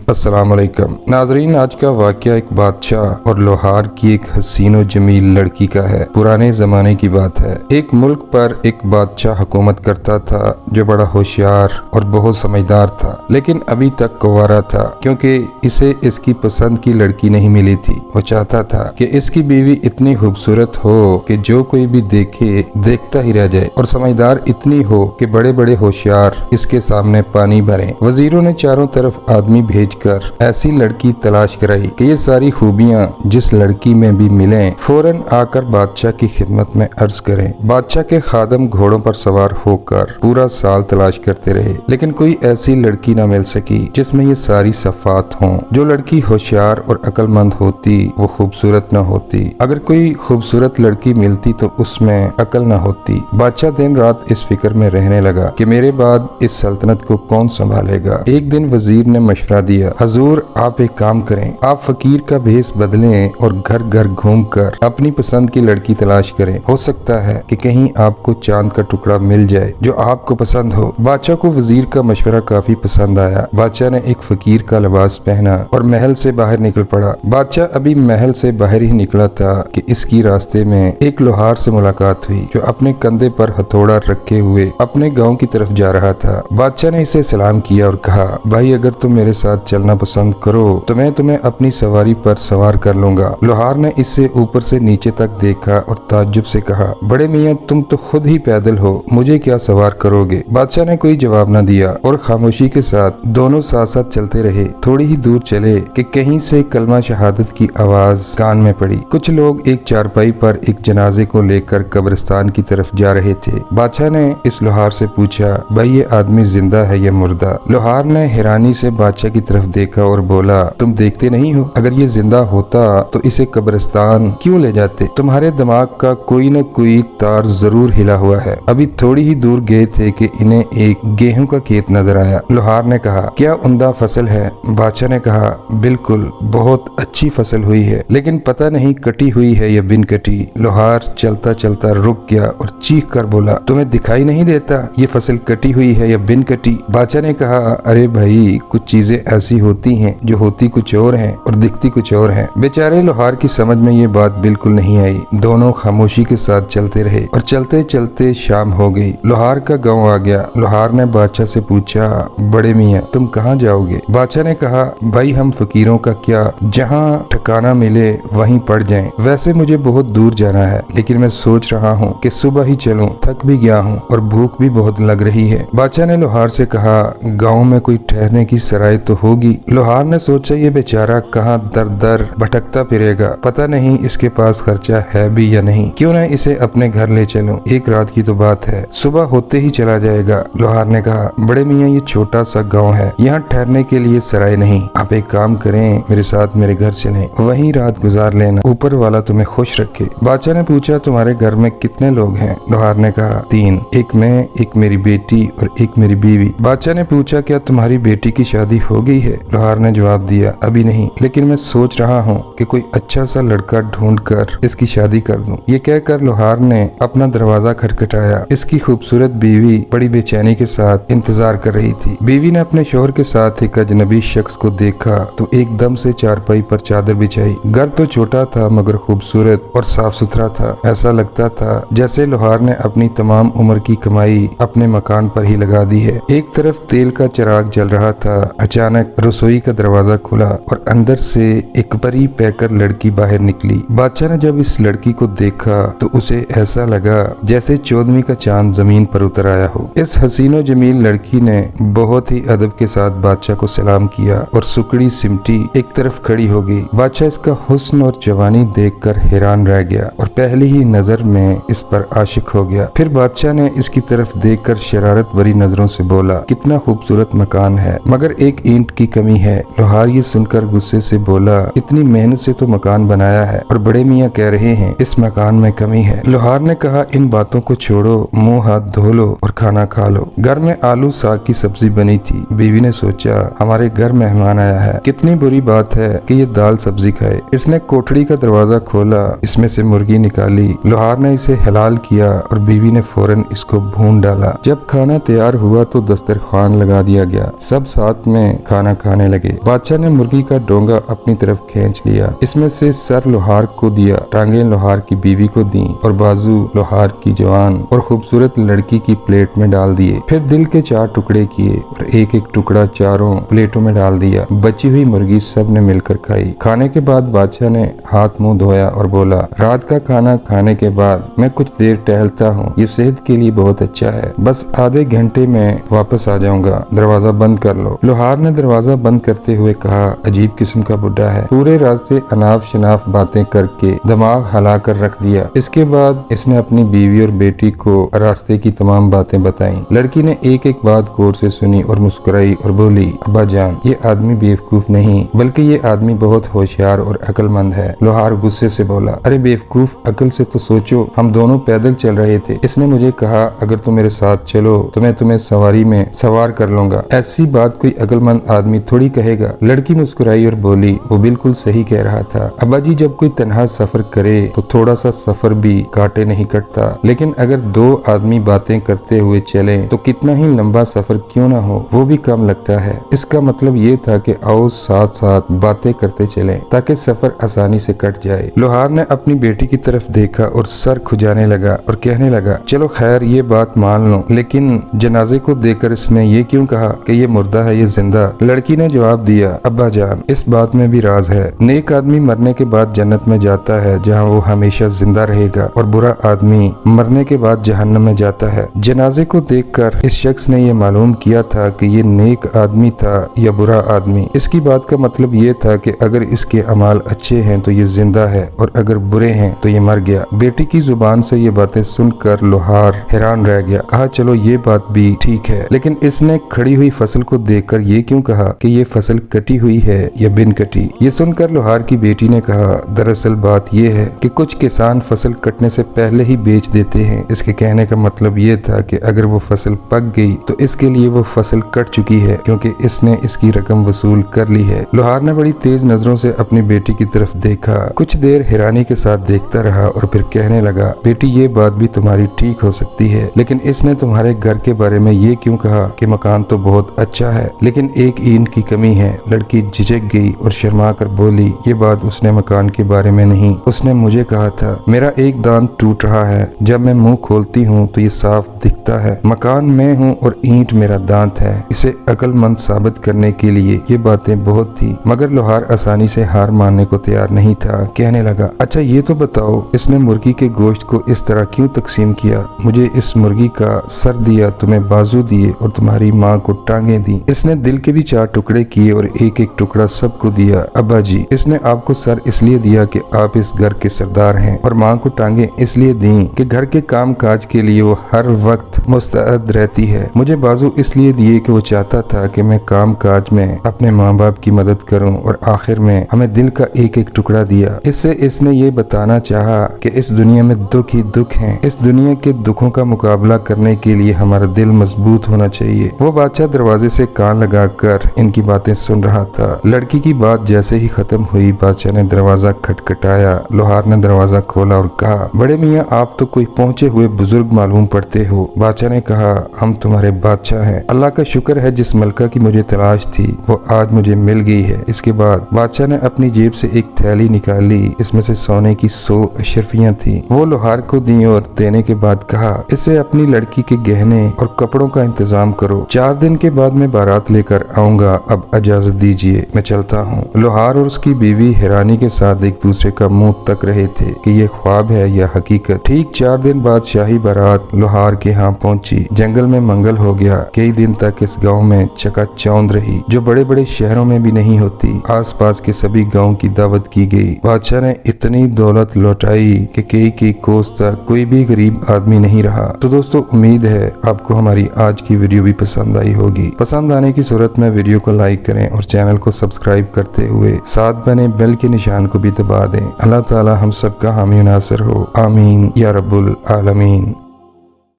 अस्सलाम वालेकुम नाजरीन। आज का वाक़या एक बादशाह और लोहार की एक हसीन और जमील लड़की का है। पुराने ज़माने की बात है। एक मुल्क पर एक बादशाह हुकूमत करता था जो बड़ा होशियार और बहुत समझदार था, लेकिन अभी तक कुंवारा था क्योंकि इसे इसकी पसंद की लड़की नहीं मिली थी। वो चाहता था कि इसकी बीवी इतनी खूबसूरत हो कि जो कोई भी देखे देखता ही रह जाए, और समझदार इतनी हो कि बड़े बड़े होशियार इसके सामने पानी भरें। वजीरों ने चारों तरफ आदमी भेजकर ऐसी लड़की तलाश कराई कि ये सारी खूबियां जिस लड़की में भी मिलें फौरन आकर बादशाह की खिदमत में अर्ज करें। बादशाह के खादम घोड़ों पर सवार होकर पूरा साल तलाश करते रहे, लेकिन कोई ऐसी लड़की न मिल सकी जिसमें ये सारी सफात हों। जो लड़की होशियार और अक्लमंद होती वो खूबसूरत न होती। अगर कोई खूबसूरत लड़की मिलती तो उसमें अकल न होती। बादशाह दिन रात इस फिक्र में रहने लगा कि मेरे बाद इस सल्तनत को कौन संभालेगा। एक दिन वजीर ने मशवरा दिया, हजूर आप एक काम करें, आप फकीर का भेष बदलें और घर घर घूमकर अपनी पसंद की लड़की तलाश करें। हो सकता है कि कहीं आपको चांद का टुकड़ा मिल जाए जो आपको पसंद हो। बादशाह को वजीर का मशवरा काफी पसंद आया। बादशाह ने एक फकीर का लिबास पहना और महल से बाहर निकल पड़ा। बादशाह अभी महल से बाहर ही निकला था कि इसकी रास्ते में एक लोहार से मुलाकात हुई जो अपने कंधे पर हथौड़ा रखे हुए अपने गाँव की तरफ जा रहा था। बादशाह ने इसे सलाम किया और कहा, भाई अगर तुम मेरे साथ चलना पसंद करो तो मैं तुम्हें अपनी सवारी पर सवार कर लूंगा। लोहार ने इसे ऊपर से नीचे तक देखा और ताज्जुब से कहा, बड़े मियाँ तुम तो खुद ही पैदल हो, मुझे क्या सवार करोगे। बादशाह ने कोई जवाब न दिया और खामोशी के साथ दोनों साथ साथ चलते रहे। थोड़ी ही दूर चले कि कहीं से कलमा शहादत की आवाज कान में पड़ी। कुछ लोग एक चारपाई पर एक जनाजे को लेकर कब्रिस्तान की तरफ जा रहे थे। बादशाह ने इस लोहार से पूछा, भाई ये आदमी जिंदा है या मुर्दा। लोहार ने हैरानी से बादशाह की तरफ देखा और बोला, तुम देखते नहीं हो, अगर ये जिंदा होता तो इसे कब्रिस्तान क्यों ले जाते। तुम्हारे दिमाग का कोई न कोई तार जरूर हिला हुआ है। अभी थोड़ी ही दूर गए थे कि इन्हें एक गेहूं का खेत नजर आया। लोहार ने कहा, क्या उम्दा फसल है। बादशाह ने कहा, बिल्कुल बहुत अच्छी फसल हुई है, लेकिन पता नहीं कटी हुई है या बिन कटी। लोहार चलता चलता रुक गया और चीख कर बोला, तुम्हें दिखाई नहीं देता ये फसल कटी हुई है या बिन कटी। बादशाह ने कहा, अरे भाई कुछ चीजें ऐसी होती हैं जो होती कुछ और हैं और दिखती कुछ और हैं। बेचारे लोहार की समझ में ये बात बिल्कुल नहीं आई। दोनों खामोशी के साथ चलते रहे और चलते चलते शाम हो गई। लोहार का गांव आ गया। लोहार ने बादशाह से पूछा, बड़े मियाँ तुम कहाँ जाओगे। बादशाह ने कहा, भाई हम फकीरों का क्या, जहाँ ठिकाना मिले वहीं पड़ जाएं। वैसे मुझे बहुत दूर जाना है, लेकिन मैं सोच रहा हूँ कि सुबह ही चलूं, थक भी गया हूँ और भूख भी बहुत लग रही है। बादशाह ने लोहार से कहा, गाँव में कोई ठहरने की सराय तो होगी। लोहार ने सोचा ये बेचारा कहाँ दर दर भटकता फिरेगा, पता नहीं इसके पास खर्चा है भी या नहीं, क्यों न इसे अपने घर ले चलूं, एक रात की तो बात है, सुबह होते ही चला जाएगा। लोहार ने कहा, बड़े मियाँ ये छोटा सा गांव है, यहाँ ठहरने के लिए सराय नहीं। आप एक काम करें, मेरे साथ मेरे घर चलें, वहीं रात गुजार लेना, ऊपर वाला तुम्हें खुश रखे। बादशाह ने पूछा, तुम्हारे घर में कितने लोग हैं। लोहार ने कहा, 3, एक मैं, एक मेरी बेटी और एक मेरी बीवी। बादशाह ने पूछा, क्या तुम्हारी बेटी की शादी हो गई है। लोहार ने जवाब दिया, अभी नहीं, लेकिन मैं सोच रहा हूँ कि कोई अच्छा सा लड़का ढूंढकर इसकी शादी कर दूं। ये कहकर लोहार ने अपना दरवाजा खटखटाया। इसकी खूबसूरत बीवी बड़ी बेचैनी के साथ इंतजार कर रही थी। बीवी ने अपने शोहर के साथ एक अजनबी शख्स को देखा तो एकदम से चारपाई पर चादर बिछाई। घर तो छोटा था मगर खूबसूरत और साफ सुथरा था। ऐसा लगता था जैसे लोहार ने अपनी तमाम उम्र की कमाई अपने मकान पर ही लगा दी है। एक तरफ तेल का चिराग जल रहा था। अचानक रसोई का दरवाजा खुला और अंदर से एक परी पैकर लड़की बाहर निकली। बादशाह ने जब इस लड़की को देखा तो उसे ऐसा लगा जैसे 14वीं का चांद जमीन पर उतर आया हो। इस हसीनो जमील लड़की ने बहुत ही अदब के साथ बादशाह को सलाम किया और सुकड़ी सिमटी एक तरफ खड़ी हो गई। बादशाह इसका हुस्न और जवानी देखकर हैरान रह गया और पहली ही नजर में इस पर आशिक हो गया। फिर बादशाह ने इसकी तरफ देखकर शरारत भरी नजरों से बोला, कितना खूबसूरत मकान है, मगर एक ईंट की कमी है। लोहार ये सुनकर गुस्से से बोला, इतनी मेहनत से तो मकान बनाया है और बड़े मियाँ कह रहे हैं इस मकान में कमी है। लोहार ने कहा, इन बातों को छोड़ो, मुंह हाथ धो लो और खाना खा लो। घर में आलू साग की सब्जी बनी थी। बीवी ने सोचा, हमारे घर मेहमान आया है, कितनी बुरी बात है कि ये दाल सब्जी खाए। इसने कोठड़ी का दरवाजा खोला, इसमें से मुर्गी निकाली। लोहार ने इसे हलाल किया और बीवी ने फौरन इसको भून डाला। जब खाना तैयार हुआ तो दस्तरखान लगा दिया गया। सब साथ में खाना खाने लगे। बादशाह ने मुर्गी का डोंगा अपनी तरफ खींच लिया, इसमें से सर लोहार को दिया, टांगे लोहार की बीवी को दी और बाजू लोहार की जवान और खूबसूरत लड़की की प्लेट में डाल दिए। फिर दिल के 4 टुकड़े किए और एक एक टुकड़ा चारों प्लेटों में डाल दिया। बची हुई मुर्गी सब ने मिलकर खाई। खाने के बाद बादशाह ने हाथ मुंह धोया और बोला, रात का खाना खाने के बाद मैं कुछ देर टहलता हूँ, ये सेहत के लिए बहुत अच्छा है। बस आधे घंटे में वापस आ जाऊंगा, दरवाजा बंद कर लो। लोहार ने दरवाजा बंद करते हुए कहा, अजीब किस्म का बुड्ढा है, पूरे रास्ते अनाफ शनाफ बातें करके दिमाग हिला कर रख दिया। इसके बाद इसने अपनी बीवी और बेटी को रास्ते की तमाम बातें बताई। लड़की ने एक एक बात गौर से सुनी और मुस्कुराई और बोली, अब्बा जान, ये आदमी बेवकूफ नहीं बल्कि ये आदमी बहुत होशियार और अक्लमंद है। लोहार गुस्से से बोला, अरे बेवकूफ, अकल से तो सोचो, हम दोनों पैदल चल रहे थे, इसने मुझे कहा अगर तुम मेरे साथ चलो तो मैं तुम्हें सवारी में सवार कर लूंगा। ऐसी बात कोई अक्लमंद आदमी थोड़ी कहेगा। लड़की मुस्कुराई और बोली, वो बिल्कुल सही कह रहा था अब्बा जी, जब कोई तन्हा सफर करे तो थोड़ा सा सफर भी काटे नहीं कटता, लेकिन अगर 2 आदमी बातें करते हुए चले तो कितना ही लंबा सफर क्यों ना हो वो भी कम लगता है। इसका मतलब ये था कि आओ साथ साथ बातें करते चले ताकि सफर आसानी से कट जाए। लोहार ने अपनी बेटी की तरफ देखा और सर खुजाने लगा और कहने लगा, चलो खैर ये बात मान लो, लेकिन जनाजे को देखकर इसने ये क्यों कहा कि ये मुर्दा है ये जिंदा? लड़की ने जवाब दिया, अब्बा जान, इस बात में भी राज है। नेक आदमी मरने के बाद जन्नत में जाता है जहाँ वो हमेशा जिंदा रहेगा और बुरा आदमी मरने के बाद जहन्नम में जाता है। जनाजे को देखकर इस शख्स ने ये मालूम किया था कि ये नेक आदमी था या बुरा आदमी। इसकी बात का मतलब ये था कि अगर इसके अमाल अच्छे हैं तो ये जिंदा है और अगर बुरे हैं तो ये मर गया। बेटी की जुबान से ये बातें सुनकर लोहार हैरान रह गया। कहा, चलो ये बात भी ठीक है, लेकिन इसने खड़ी हुई फसल को देखकर ये क्यों कहा कि ये फसल कटी हुई है या बिन कटी? ये सुनकर लोहार की बेटी ने कहा, दरअसल बात ये है कि कुछ किसान फसल कटने से पहले ही बेच देते हैं। इसके कहने का मतलब ये था कि अगर वो फसल पक गई तो इसके लिए वो फसल कट चुकी है क्योंकि इसने इसकी रकम वसूल कर ली है। लोहार ने बड़ी तेज नजरों से अपनी बेटी की तरफ देखा, कुछ देर हैरानी के साथ देखता रहा और फिर कहने लगा, बेटी ये बात भी तुम्हारी ठीक हो सकती है, लेकिन इसने तुम्हारे घर के बारे में ये क्यों कहा कि मकान तो बहुत अच्छा है लेकिन एक ईंट की कमी है? लड़की झिझक गई और शर्मा कर बोली, ये बात उसने मकान के बारे में नहीं, उसने मुझे कहा था मेरा एक दांत टूट रहा है, जब मैं मुंह खोलती हूँ तो ये साफ दिखता है। मकान मैं हूँ और ईंट मेरा दांत है। इसे अक्लमंद साबित करने के लिए ये बातें बहुत थी, मगर लोहार आसानी से हार मानने को तैयार नहीं था। कहने लगा, अच्छा ये तो बताओ, इसने मुर्गी के गोश्त को इस तरह क्यों तकसीम किया? मुझे इस मुर्गी का सर दिया, तुम्हें बाजू दिए और तुम्हारी माँ को टांगे दी। इसने दिल के भी 4 टुकड़े किए और एक एक टुकड़ा सबको दिया। अब्बा जी, इसने आपको सर इसलिए दिया कि आप इस घर के सरदार हैं और माँ को टांगे इसलिए दी कि घर के काम काज के लिए वो हर वक्त मुस्तैद रहती है। मुझे बाजू इसलिए दिए कि वो चाहता था कि मैं काम काज में अपने माँ बाप की मदद करूं और आखिर में हमें दिल का एक एक टुकड़ा दिया। इससे इसने ये बताना चाहा कि इस दुनिया में दुख ही दुख हैं। इस दुनिया के दुखों का मुकाबला करने के लिए हमारा दिल मजबूत होना चाहिए। वो बादशाह दरवाजे से कान लगाकर इनकी बातें सुन रहा था। लड़की की बात जैसे ही खत्म हुई, बादशाह ने दरवाजा खटखटाया। लोहार ने दरवाजा खोला और कहा, बड़े मियाँ, आप तो कोई पहुंचे हुए बुजुर्ग मालूम पड़ते हो। बादशाह ने कहा, हम तुम्हारे बादशाह हैं। अल्लाह का शुक्र है जिस मलका की मुझे तलाश थी वो आज मुझे मिल गई है। इसके बाद बादशाह ने अपनी जेब से एक थैली निकाली, इसमें से सोने की 100 अशरफियां थी। वो लोहार को दी और देने के बाद कहा, इससे अपनी लड़की के गहने और कपड़ों का इंतजाम करो। 4 दिन के बाद मैं बारात लेकर आऊंगा। अब इजाजत दीजिए, मैं चलता हूँ। लोहार और उसकी बीवी हैरानी के साथ एक दूसरे का मुंह तक रहे थे कि ये ख्वाब है या हकीकत। ठीक 4 दिन बाद शाही बारात लोहार के यहाँ पहुंची। जंगल में मंगल हो गया। कई दिन तक इस गांव में चकाचौंध रही जो बड़े बड़े शहरों में भी नहीं होती। आसपास के सभी गांव की दावत की गई। बादशाह ने इतनी दौलत लौटाई कि कई कोस तक कोई भी गरीब आदमी नहीं रहा। तो दोस्तों, उम्मीद है आपको हमारी आज की वीडियो भी पसंद आई होगी। पसंद आने की सूरत में वीडियो को लाइक करें और चैनल को सब्सक्राइब करते हुए साथ बने बेल के निशान को भी दबा दें। अल्लाह ताला हम सबका हामी नासिर हो। आमीन या रब्बुल आलमीन।